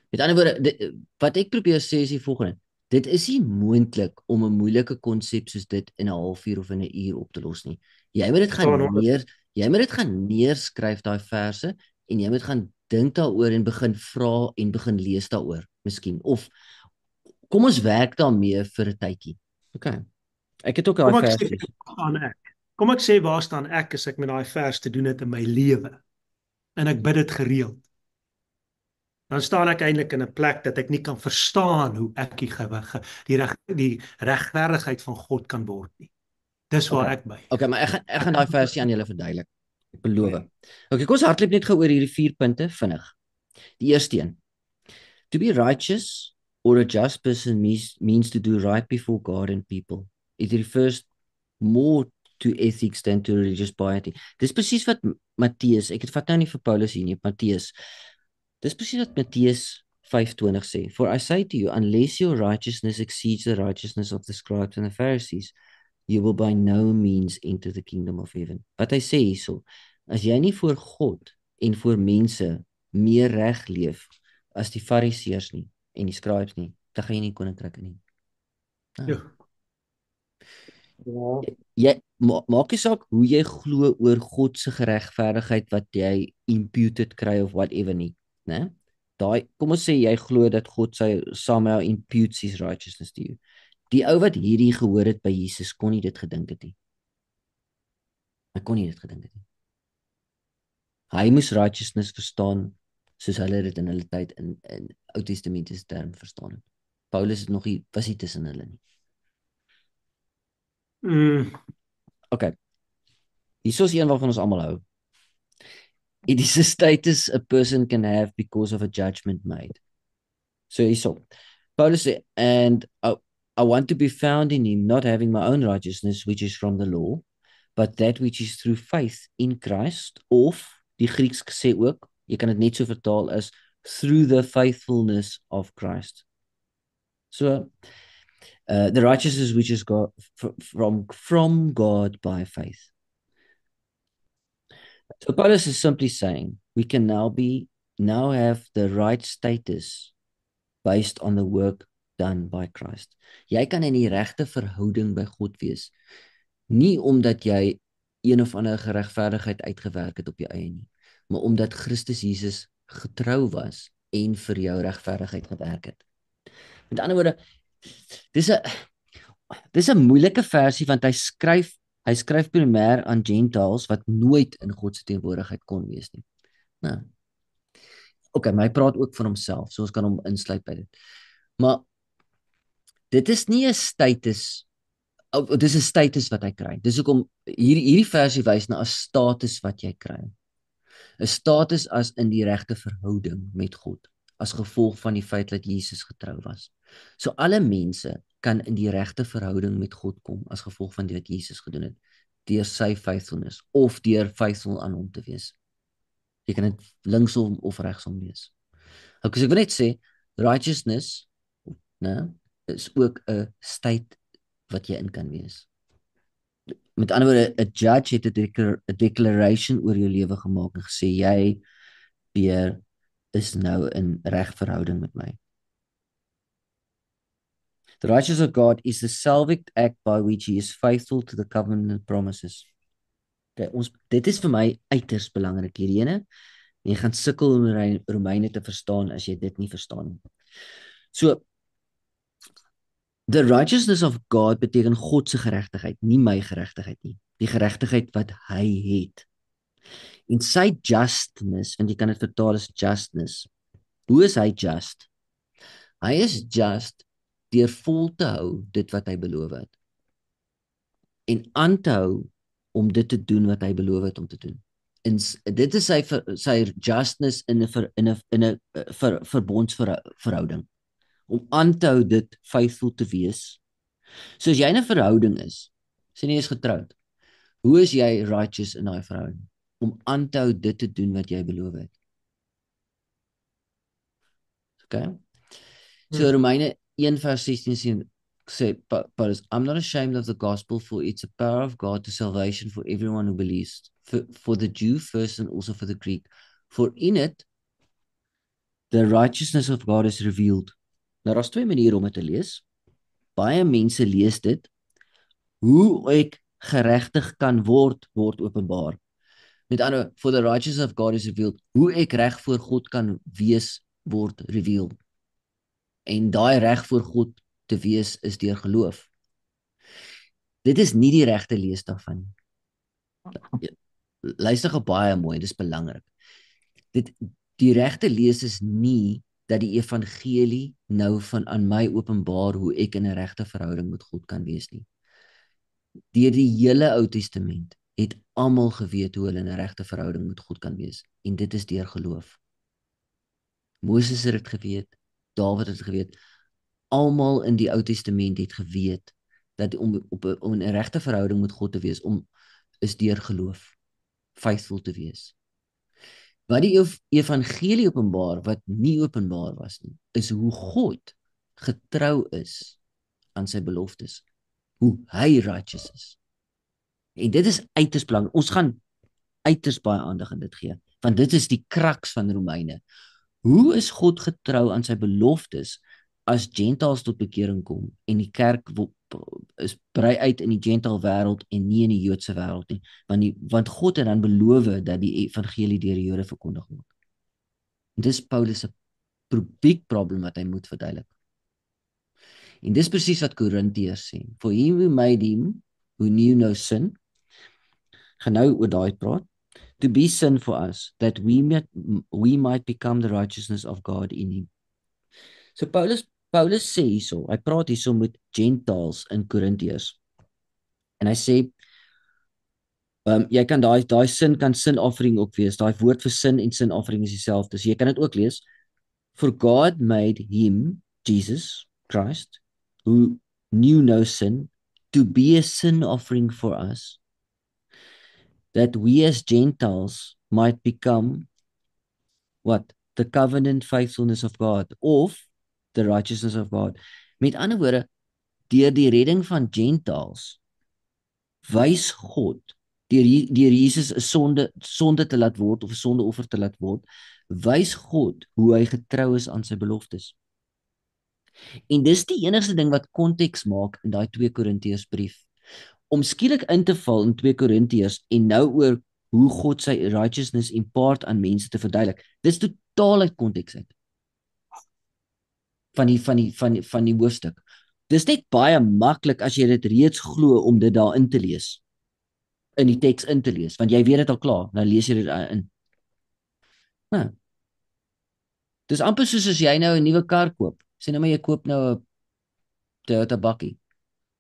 Met ander woorde, wat ek probeer sê is die volgende. Dit is nie moontlik om 'n moeilike konsep soos dit in 'n halfuur of in 'n uur op te los nie. Jy moet dit gaan neerskryf daai verse en jy moet gaan dink daaroor en begin vra en begin lees daaroor, miskien. Of kom ons werk daarmee vir 'n tydjie. Okay. Ek het ook daai verse. Kom ek sê waar staan ek as ek met daai vers te doen het in my lewe. En ek bid dit gereeld. Dan staan ek eintlik in 'n plek dat ek nie kan verstaan hoe ek die regverdigheid van God kan word nie. Dis waar ek by. Okay, maar ek gaan daai versie aan julle verduidelik. Ek beloof. Okay, kom ons hardloop net gou oor hierdie 4 punte vinnig. Die eerste een. To be righteous or a just person means to do right before God and people. It refers more to ethics than to religious piety. Dis presies wat Matteus, ek het vat nou nie vir Paulus hier nie, Matteus. Dis presies wat Matteus 5:20 sê. For I say to you, unless your righteousness exceeds the righteousness of the scribes and the Pharisees, you will by no means enter the kingdom of heaven. Wat hy sê hierso, as jy nie voor God en voor mense meer reg leef as die Fariseërs nie en die scribes nie, dan gaan jy nie koninkryk in nie. Jy maak nie saak hoe jy glo oor God se geregverdigheid wat jy imputed kry of whatever nie, né? Daai, kom ons sê jy glo dat God somehow imputes his righteousness to you. Die ou wat hierdie gehoor het by Jesus kon nie dit gedink het nie. Hy kon nie dit gedink het nie. Hy moes righteousness verstaan soos hulle dit in hulle tyd in Ou Testamentiese term verstaan het. Paulus was nie tussen hulle nie. Okay. Hier is een waarvan ons almal hou. It is a status a person can have because of a judgment made. So hierso. Paulus sê, and I want to be found in him, not having my own righteousness, which is from the law, but that which is through faith in Christ, of, die Grieks sê ook, jy kan dit net so vertaal as, through the faithfulness of Christ. So, the righteousness which is God from God by faith. So Paulus is simply saying we can now have the right status based on the work done by Christ. Jy kan in die regte verhouding by God wees, nie omdat jy een of ander geregverdigheid uitgewerk het op jou eie nie, maar omdat Christus Jesus getrou was en vir jou regverdigheid gewerk het. Met ander woorde, dis 'n moeilike versie want hy skryf primêr aan Gentiles wat nooit in God se teenwoordigheid kon wees nie. Nou. Okay, maar hy praat ook van homself, so ons kan hom insluit by dit. Maar dit is nie 'n status, dis 'n status wat hy kry. Dis hoekom hierdie versie wys na 'n status wat jy kry. 'n Status as in die regte verhouding met God, as gevolg van die feit dat Jesus getrou was. So alle mense kan in die regte verhouding met God kom as gevolg van wat Jesus gedoen het, deur sy faithfulness of deur faithful aan hom te wees. Jy kan dit linksom of regsom lees. Okay, so ek wil net sê righteousness, né, is ook 'n state wat jy in kan wees. Met ander woorde, 'n judge het 'n declaration oor jou lewe gemaak en gesê jy, Pierre, is nou in reg verhouding met my. The righteousness of God is the salvic act by which he is faithful to the covenant promises. Okay, dit is vir my uiters belangrik hierdie ene. Jy gaan sukkel om Romeine te verstaan as jy dit nie verstaan nie. So, the righteousness of God beteken God se geregtigheid, nie my geregtigheid nie. Die geregtigheid wat hy het. En sy justness, want jy kan dit vertaal as justness. Hoe is hy just? Hy is just deur vol te hou dit wat hy beloof het. En aan te hou om dit te doen wat hy beloof het om te doen. En dit is sy justness in 'n verbondsverhouding. Om aan te hou dit faithful te wees. So as jy in 'n verhouding is, sê nie jy is getroud. Hoe is jy righteous in daai verhouding? Om aan te hou dit te doen wat jy beloof het. Okay? So Romeine 1:16 sê Paulus, I'm not ashamed of the gospel, for it's a power of God to salvation for everyone who believes, for the Jew first and also for the Greek. For in it, the righteousness of God is revealed. Nou, daar's twee maniere om dit te lees. Baie mense lees dit, hoe ek geregtig kan word openbaar. Met ander, for the righteousness of God is revealed, hoe ek reg voor God kan wees, word revealed. En daai reg voor God te wees is deur geloof. Dit is nie die regte lees daarvan nie. Luister baie mooi, dis belangrik. Die regte lees is nie dat die evangelie nou van aan my openbaar hoe ek in 'n regte verhouding met God kan wees nie. Deur die hele Ou Testament het almal geweet hoe hulle in 'n regte verhouding met God kan wees, en dit is deur geloof. Moses het dit geweet, Dawid het dit geweet. Almal in die Ou Testament het geweet dat om in 'n regte verhouding met God te wees, is deur geloof, faithful te wees. Wat die evangelie openbaar, wat nie openbaar was nie, is hoe God getrou is aan sy beloftes, hoe hy righteous is. En dit is uiters belangrik. Ons gaan uiters baie aandag aan dit gee, want dit is die kraks van Romeine. Hoe is God getrou aan sy beloftes as Gentiles tot bekering kom en die kerk is brei uit in die Gentile wêreld en nie in die Joodse wêreld nie, want God het dan beloof dat die evangelie deur die Jode verkondig word. En dis Paulus se big problem wat hy moet verduidelik. En dis presies wat Korintiërs sê. For him who made him who knew no sin, gaan nou oor daai praat, to be sin for us, that we might become the righteousness of God in him. So Paulus sê hierso, hy praat hierso met Gentiles in Korintiërs. En hy sê, jy kan daai sin kan sin offering ook wees. Daai woord vir sin en sin offering is dieselfde. So jy kan dit ook lees. For God made him, Jesus Christ, who knew no sin, to be a sin offering for us, that we as Gentiles might become what? The covenant faithfulness of God, of the righteousness of God. Met ander woorde, deur die redding van Gentiles wys God deur Jesus 'n sonde te laat word of 'n sondeoffer te laat word, wys God hoe hy getrou is aan sy beloftes. En dis die enigste ding wat konteks maak in daai 2 Korintiërs brief. Om skielik in te val in 2 Korintiërs en nou oor hoe God sy righteousness impart aan mense te verduidelik. Dis totaal uit konteks uit. Van die hoofstuk. Dis net baie maklik as jy dit reeds glo om dit daarin te lees. In die teks in te lees, want jy weet dit al klaar, nou lees jy dit in. Nou, dis amper soos as jy nou 'n nuwe kar koop. Sê nou maar jy koop nou 'n Toyota bakkie.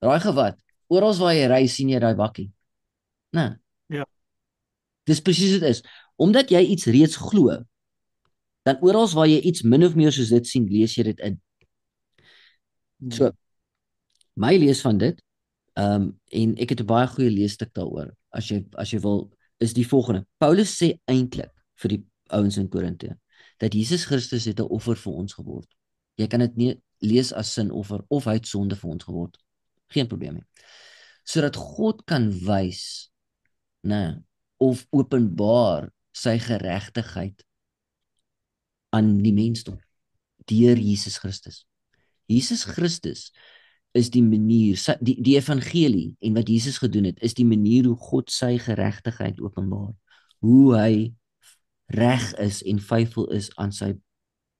Raai gewat, oral waar jy ry sien jy daai bakkie. Nou, Ja. dis presies dit is. Omdat jy iets reeds glo, dan oral waar jy iets min of meer soos dit sien, lees jy dit in. So, my lees van dit, en ek het 'n baie goeie leesstuk daaroor, as jy wil, is die volgende. Paulus sê eintlik vir die ouens in Korinthe, dat Jesus Christus het 'n offer vir ons geword. Jy kan dit nie lees as sinoffer of hy het sonde vir ons geword. Geen probleem nie. Sodat God kan wys, of openbaar sy geregtigheid aan die mensdom deur Jesus Christus. Jesus Christus is die manier, die evangelie en wat Jesus gedoen het, is die manier hoe God sy geregtigheid openbaar. Hoe hy reg is en faithful is aan sy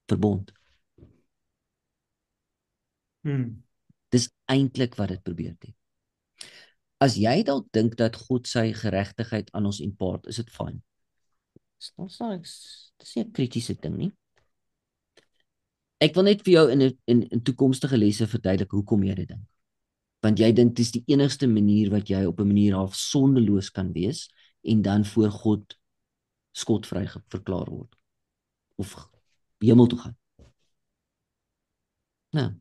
verbond. Dis eintlik wat dit probeer doen. As jy dalk dink dat God sy geregtigheid aan ons impart, is dit fyn. Dis nie 'n kritiese ding nie. Ek wil net vir jou in toekomstige lesse verduidelik hoekom jy dit dink. Want jy dink dis die enigste manier wat jy op 'n manier half sondeloos kan wees en dan voor God skotvry verklaar word of hemel toe gaan. Nou.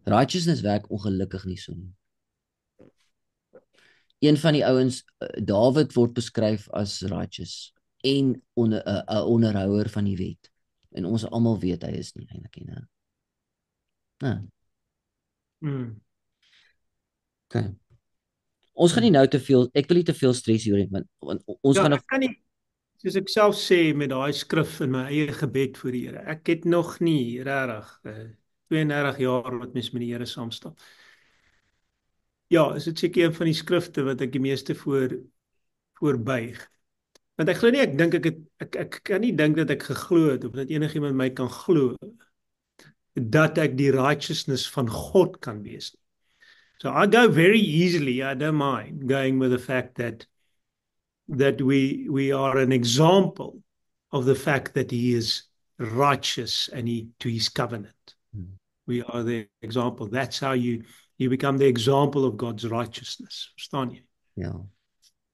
Righteousness werk ongelukkig nie so nie. Een van die ouens, Dawid, word beskryf as righteous en 'n onderhouer van die wet. En ons almal weet hy is nie eintlik nie. Okay. Ons gaan nie nou te veel, ek wil nie te veel stres hieroor hê, want ons gaan ek kan nie, soos ek self sê met daai skrif in my eie gebed voor die Here. Ek het nog nie regtig 32 jaar wat mens met die Here saamstap. Ja, is dit seker een van die skrifte wat ek die meeste voorbuig. Want ek glo nie, ek kan nie dink dat ek geglo het of dat enigiemand my kan glo dat ek die righteousness van God kan wees. So I go very easily, I don't mind going with the fact that we are an example of the fact that he is righteous and to his covenant. We are the example. That's how you become the example of God's righteousness. Verstaan jy? Ja.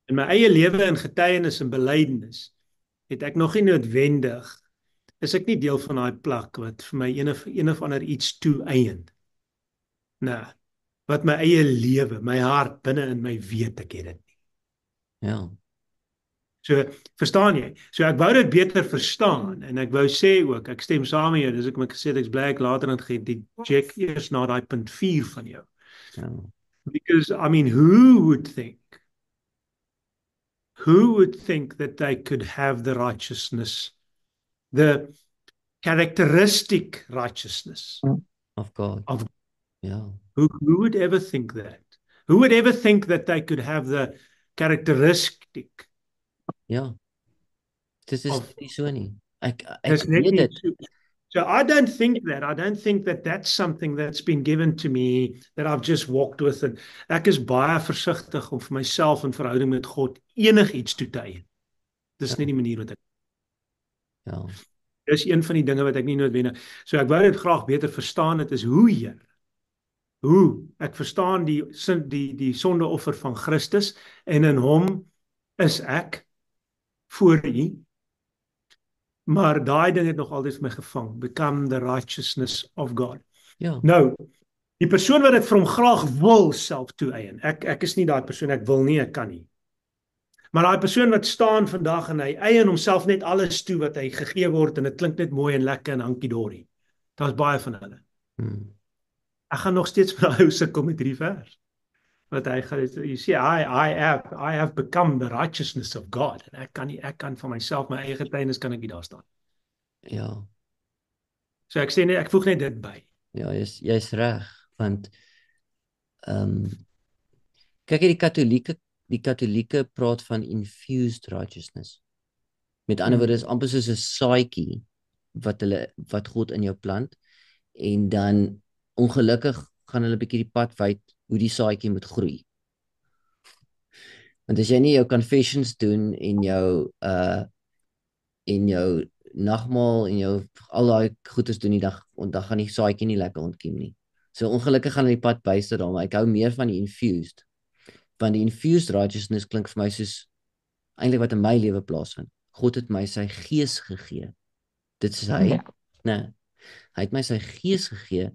In my eie lewe en getuienis en belydenis het ek nog nie noodwendig, is ek nie deel van daai plak wat vir my een of ander iets toeëien. Nee, wat my eie lewe, my hart binne in my weet ek het dit nie. Ja. So, verstaan jy? So ek wou dit beter verstaan en ek wou sê ook, ek stem saam met jou, dis ek my gesê ek's bly ek later het die check eers na daai punt 4 van jou. Ja. Because I mean, who would think that they could have the righteousness, the characteristic righteousness Of God. of Ja. who would ever think that? Who would ever think that they could have the characteristic? Ja. Dit is nie so nie. Ek Dis net weet nie dit. so I don't think that that's something that's been given to me that I've just walked with, and ek is baie versigtig om vir myself in verhouding met God enigiets toe te eien. Dis nie die manier wat ek. Ja. Dis een van die dinge wat ek nie noodwendig. So ek wou dit graag beter verstaan, dit is hoe, Heer. Hoe ek verstaan die sondeoffer van Christus en in hom is ek voor U. Maar daai ding het nog altyd vir my gevang. Become the righteousness of God. Ja. Nou, die persoon wat dit vir hom graag wil self toeëien. Ek is nie daai persoon, ek wil nie, ek kan nie. Maar daai persoon wat staan vandag en hy eien homself net alles toe wat hy gegee word en dit klink net mooi en lekker en hankie dorie. Daar's baie van hulle. Ek gaan nog steeds vir daai ou sukkel met hierdie vers. Wat hy gaan you see I have become the righteousness of God. En ek kan van myself my eie getuienis kan ek nie daar staan. Ja. So ek sê net ek voeg net dit by. Ja, jy's reg, want kyk die Katolieke praat van infused righteousness. Met ander woorde is amper soos 'n saadjie wat God in jou plant en dan ongelukkig gaan hulle bietjie die pad wys hoe die saadjie moet groei. Want as jy nie jou confessions doen en jou nagmaal en jou al daai goedes doen die dag en dan gaan die saadjie nie lekker ontkiem nie. So ongelukkig gaan hulle die pad wys daarom. Ek hou meer van die infused. Want die infused righteousness klink vir my soos eintlik wat in my lewe plaasvind. God het my sy gees gegee. Dit is hy. Ja. Nee. Hy het my sy gees gegee,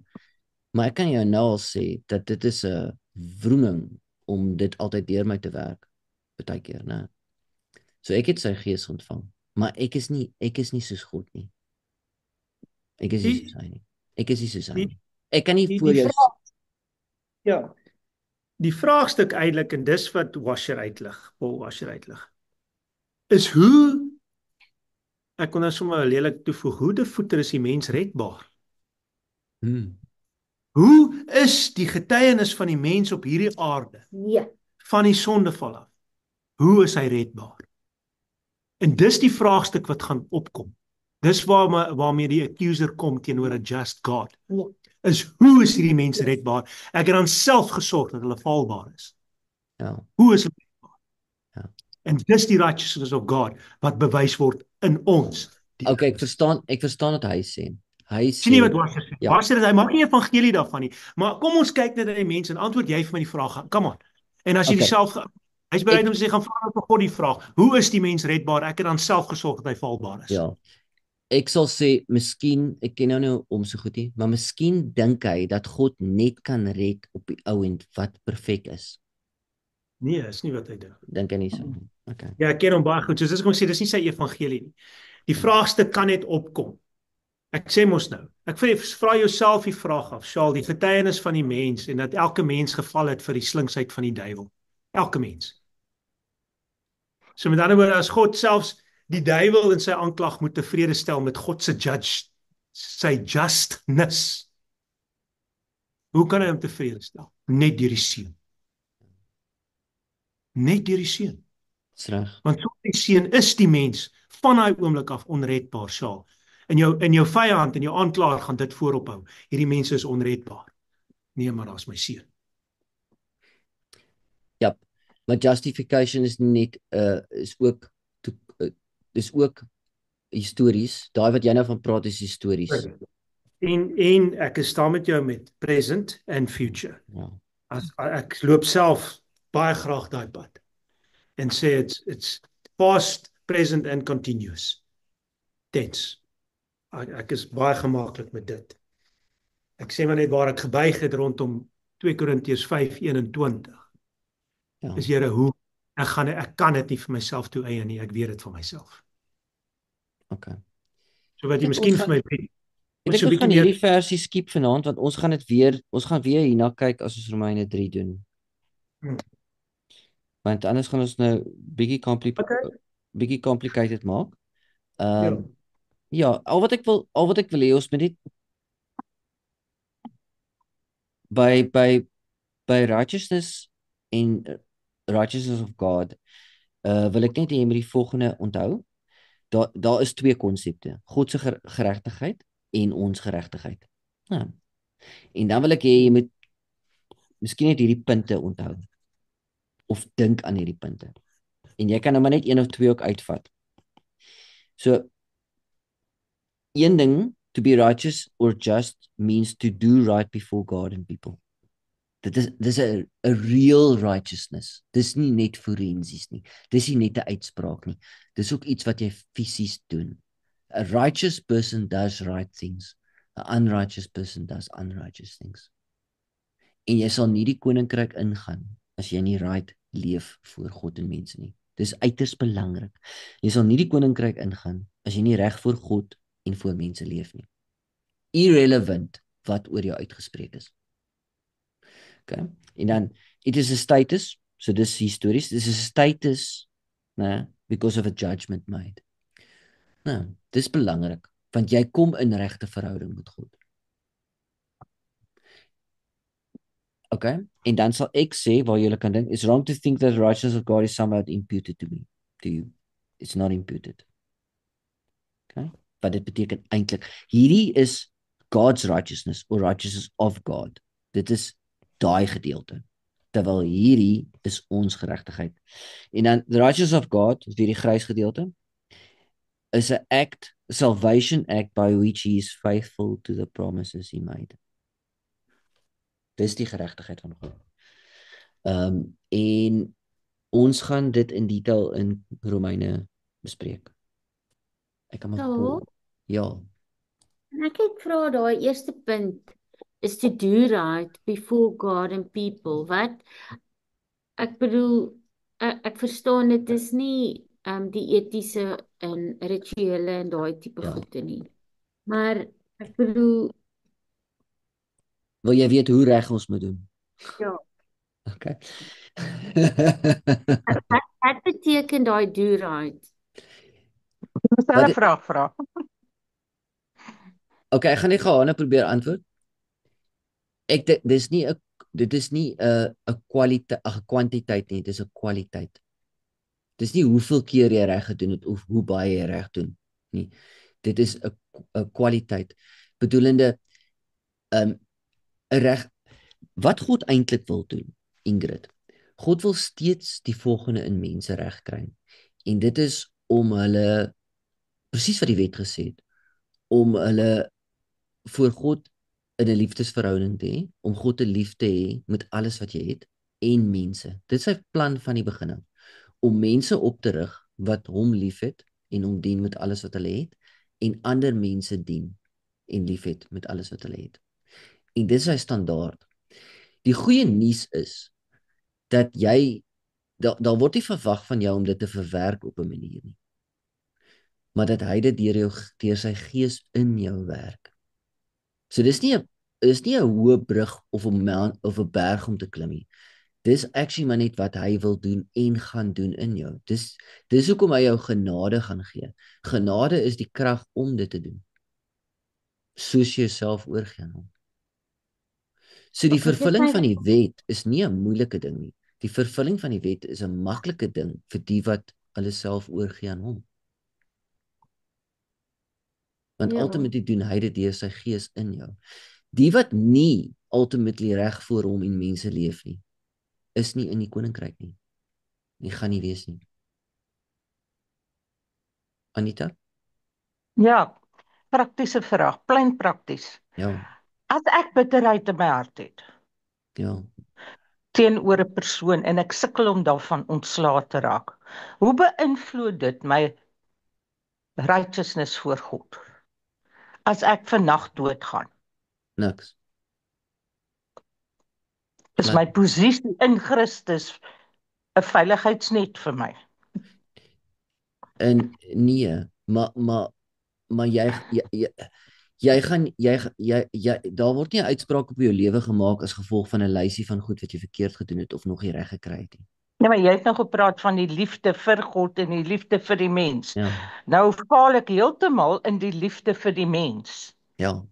maar ek kan jou nou al sê dat dit is 'n wroeming om dit altyd deur my te werk. Partykeer, né? So ek het sy gees ontvang, maar ek is nie soos God nie. Ek is nie soos hy nie. Ek is nie soos hy nie. Ek kan nie voor jou Ja. Die vraagstuk eintlik en dis wat Paul Washer uitlig. Is hoe ek kon nou sommer lelik toevoeg, hoe devoeter is die mens redbaar? Hoe is die getuienis van die mens op hierdie aarde van die sondeval af? Hoe is hy redbaar? En dis die vraagstuk wat gaan opkom. Dis waarmee die accuser kom teenoor 'n just God. Is hoe is hierdie mense redbaar? Ek het dan self gesorg dat hulle valbaar is. Ja. Hoe is hulle redbaar? Ja. En dis die righteousness of God wat bewys word in ons. Okay, ek verstaan wat hy sê. Hy sê sien nie wat Washer sê. Ja. Washer hy maak nie 'n evangelie daarvan nie. Maar kom ons kyk net na die mense en antwoord jy vir my die vraag. Come on. En as jy Okay. hy's bereid om te sê gaan vra vir God die vraag. Hoe is die mens redbaar? Ek het dan self gesorg dat hy valbaar is. Ja. Ek sal sê miskien, ek ken nou nie om so goed nie, maar miskien dink hy dat God net kan red op die ouend wat perfek is. Nee, is nie wat hy dink. Dink hy nie so. Okay. Ja, ek ken hom baie goed. Soos dis kom ek sê, dis nie sy evangelie nie. Die vraagstuk kan net opkom. Ek sê mos nou. Ek vra jouself die vraag af, Shaal, die getuienis van die mens en dat elke mens geval het vir die slinksheid van die duiwel. Elke mens. So met ander woorde, as God selfs die duiwel in sy aanklag moet tevrede stel met God se sy justness. Hoe kan hy hom tevrede stel? Net deur die seun. Net deur die seun. Dis reg. Want sonder die seun is die mens van daai oomblik af onredbaar, Shaal. In jou vyand en jou aanklaer gaan dit voorophou. Hierdie mense is onredbaar. Nee, maar daar's my seun. Ja, maar justification is nie net is ook histories. Daai wat jy nou van praat is histories. En ek is saam met jou met present and future. Ja. Ek loop self baie graag daai pad en sê it's past, present and continuous tense. Ek is baie gemaklik met dit. Ek sê maar net waar ek gebuig het rondom 2 Korintiërs 5:21. Ja. Is Here hoe ek kan dit nie vir myself toe eie nie, ek weet dit van myself. Okay. So wat jy miskien vir my Ek dink ons gaan hierdie versie skiep vanaand want ons gaan weer hierna kyk as ons Romeine 3 doen. Want anders gaan ons nou bietjie complicated maak. Ja, al wat ek wil hê ons moet net by righteousness en righteousness of God wil ek net hê jy moet die volgende onthou. Daar is 2 konsepte. God se geregtigheid en ons geregtigheid. Ja. En dan wil ek hê jy moet miskien net hierdie punte onthou of dink aan hierdie punte. En jy kan nou maar net 1 of 2 ook uitvat. So een ding, to be righteous or just means to do right before God and people. Dis 'n real righteousness. Dis nie net forensies nie. Dis nie net 'n uitspraak nie. Dis ook iets wat jy fisies doen. A righteous person does right things. An unrighteous person does unrighteous things. En jy sal nie die koninkryk ingaan as jy nie right leef voor God en mense nie. Dis uiters belangrik. Jy sal nie die koninkryk ingaan as jy nie reg voor God en voor mense leef nie. irrelevant wat oor jou uitgespreek is. Okay? En dan, it is a status, so dis histories, dis 'n status, né, because of a judgment made. Nou, dis belangrik, want jy kom in regte verhouding met God. Okay? En dan sal ek sê, waar julle kan dink, it's wrong to think that the righteousness of God is somehow imputed to me, to you. It's not imputed. Okay? Wat dit beteken eintlik, hierdie is God's righteousness, or righteousness of God. Dit is daai gedeelte. Terwyl hierdie is ons geregtigheid. En dan, the righteousness of God, is hierdie grys gedeelte, is a salvation act by which he is faithful to the promises he made. Dis die geregtigheid van God. En ons gaan dit in detail in Romeine bespreek. Ek kan maar ja. En ek het vra daai eerste punt is to do right before God and people. Wat ek bedoel, ek verstaan dit is nie die etiese en rituele en daai tipe goede nie. Maar ek bedoel, wil jy weet hoe reg ons moet doen? Ja. Okay. Wat beteken daai do right? Dis 'n vraag vra. Okay, ek gaan net gou probeer antwoord. Dit is nie 'n kwaliteit, 'n kwantiteit nie, dit is 'n kwaliteit. Dis nie hoeveel keer jy reg gedoen het of hoe baie jy reg doen nie. Dit is 'n kwaliteit. Bedoelende 'n reg wat God eintlik wil doen, Ingrid. God wil steeds die volgende in mense reg kry. En dit is om hulle presies wat die wet gesê het, om hulle voor God in 'n liefdesverhouding te hê, om God te lief te hê met alles wat jy het en mense. Dit is sy plan van die begin af, om mense op te rig wat hom liefhet en hom dien met alles wat hulle het en ander mense dien en liefhet met alles wat hulle het. En dit is sy standaard. Die goeie nuus is dat jy daar word nie verwag van jou om dit te verwerk op 'n manier nie, maar dat hy dit deur sy gees in jou werk. So dis nie 'n hoë brug of 'n berg om te klim nie. Dis actually maar net wat hy wil doen en gaan doen in jou. Dis hoekom hy jou genade gaan gee. Genade is die krag om dit te doen. Soos jy jouself oorgee aan hom. So die vervulling van die wet is nie 'n moeilike ding nie. Die vervulling van die wet is 'n maklike ding vir die wat hulle self oorgee aan hom. Want ultimately doen hy dit deur sy gees in jou. Die wat nie ultimately reg voor hom en mense leef nie, is nie in die koninkryk nie. Nie gaan nie wees nie. Anita? Ja, praktiese vraag, plain prakties. Ja. As ek bitterheid in my hart het, Ja. teenoor 'n persoon en ek sukkel om daarvan ontslae te raak, hoe beïnvloed dit my righteousness voor God? As ek vannag doodgaan, Niks. is my posisie in Christus 'n veiligheidsnet vir my? En nee, maar jy gaan daar word nie 'n uitspraak op jou lewe gemaak as gevolg van 'n lysie van goed wat jy verkeerd gedoen het of nog nie reg gekry het nie. Ja, maar jy het nou gepraat van die liefde vir God en die liefde vir die mens. Ja. Nou val ek heeltemal in die liefde vir die mens. Ja.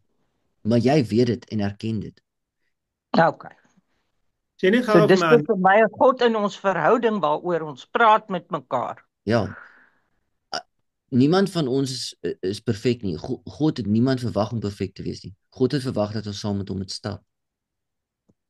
Maar jy weet dit en erken dit. Okay. Sê nie So gou dis man. vir my God in ons verhouding waaroor ons praat met mekaar. Ja. Niemand van ons is perfek nie. God het niemand verwag om perfek te wees nie. God het verwag dat ons saam met hom moet stap.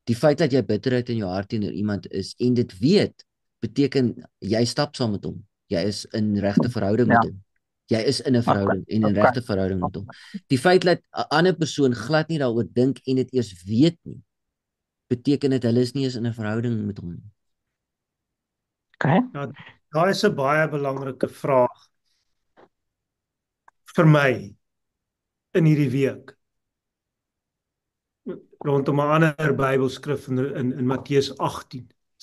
Die feit dat jy bitterheid in jou hart teenoor iemand is en dit weet, beteken jy stap saam met hom. Jy is in regte verhouding met hom. Jy is in 'n verhouding en in regte verhouding met hom. Die feit dat 'n ander persoon glad nie daaroor dink en dit eers weet nie, beteken dit hulle is nie eens in 'n verhouding met hom nie. Okay. Nou, daar is 'n baie belangrike vraag vir my in hierdie week rondom 'n ander Bybelskrif in Matteus 18.